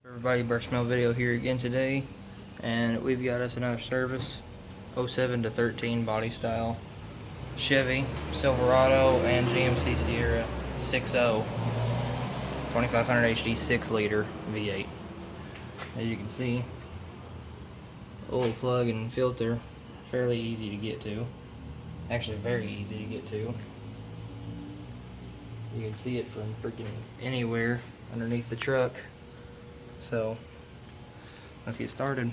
Everybody, Burst Smell Video here again today, and we've got us another service, 07 to 13 body style Chevy Silverado and GMC Sierra 6.0 2500 HD 6 liter V8. As you can see, oil plug and filter fairly easy to get to, actually very easy to get to. You can see it from freaking anywhere underneath the truck. So let's get started.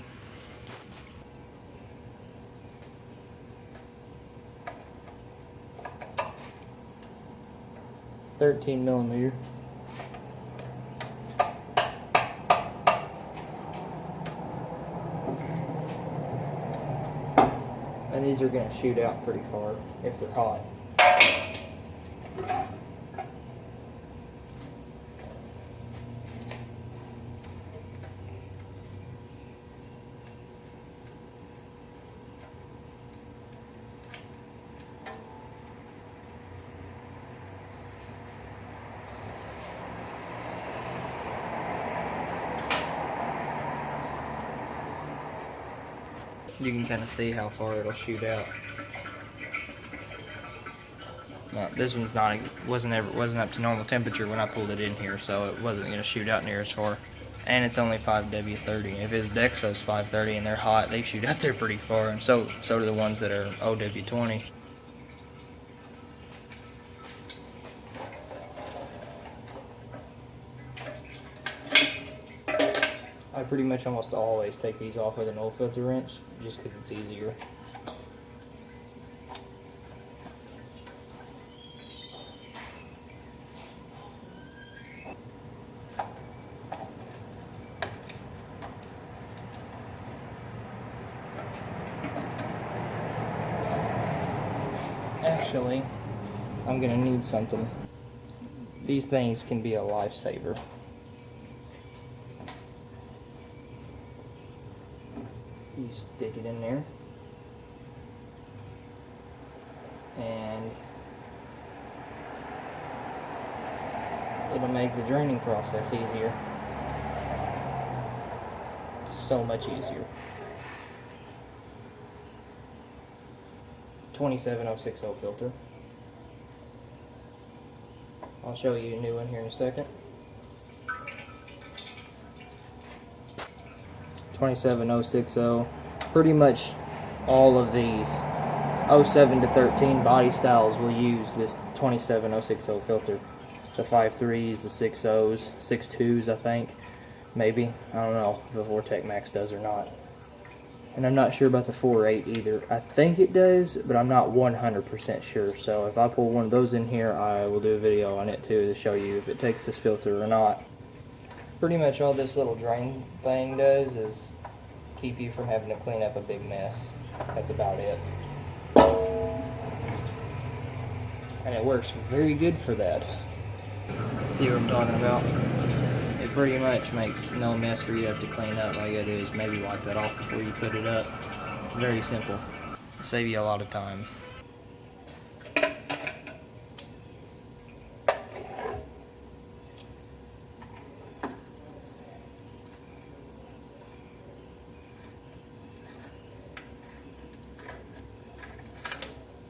$13mm. And these are going to shoot out pretty far if they're hot. You can kind of see how far it'll shoot out. Now, this one's wasn't up to normal temperature when I pulled it in here, so it wasn't going to shoot out near as far. And it's only 5W30. If his Dexa's 530 and they're hot, they shoot out there pretty far, and so do the ones that are OW20. I pretty much almost always take these off with an oil filter wrench, just because it's easier. Actually, I'm gonna need something. These things can be a lifesaver. You stick it in there, and it'll make the draining process easier. So much easier. 27060 filter. I'll show you a new one here in a second. 27060. Pretty much all of these 07 to 13 body styles will use this 27060 filter. The 5.3s, the 6.0s, 6.2s, I think. Maybe. I don't know if the Vortec Max does or not. And I'm not sure about the 4.8 either. I think it does, but I'm not 100% sure. So if I pull one of those in here, I will do a video on it too to show you if it takes this filter or not. Pretty much all this little drain thing does is keep you from having to clean up a big mess. That's about it. And it works very good for that. See what I'm talking about? It pretty much makes no mess for you to have to clean up. All you gotta do is maybe wipe that off before you put it up. Very simple. Save you a lot of time.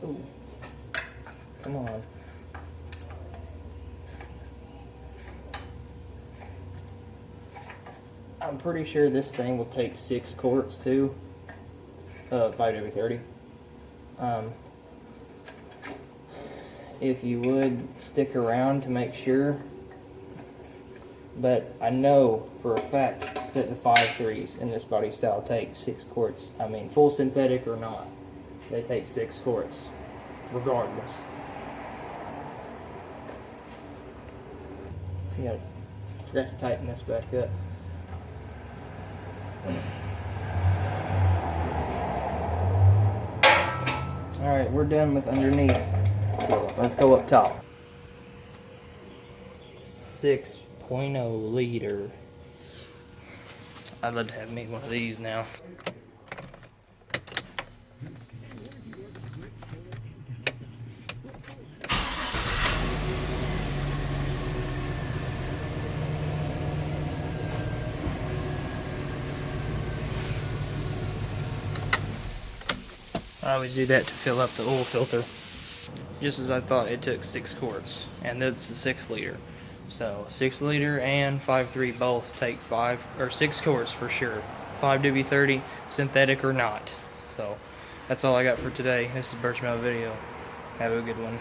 Ooh. Come on. I'm pretty sure this thing will take 6 quarts too. 5W30. If you would stick around to make sure. But I know for a fact that the 5.3s in this body style take 6 quarts. I mean, full synthetic or not, they take 6 quarts, regardless. Yeah, forgot to tighten this back up. Alright, we're done with underneath. Let's go up top. 6.0 liter. I'd love to have me one of these now. I always do that to fill up the oil filter. Just as I thought, it took 6 quarts, and that's a 6 liter. So 6 liter and 5.3 both take 5 or 6 quarts for sure. 5W30, synthetic or not. So that's all I got for today. This is Birchmount Video. Have a good one.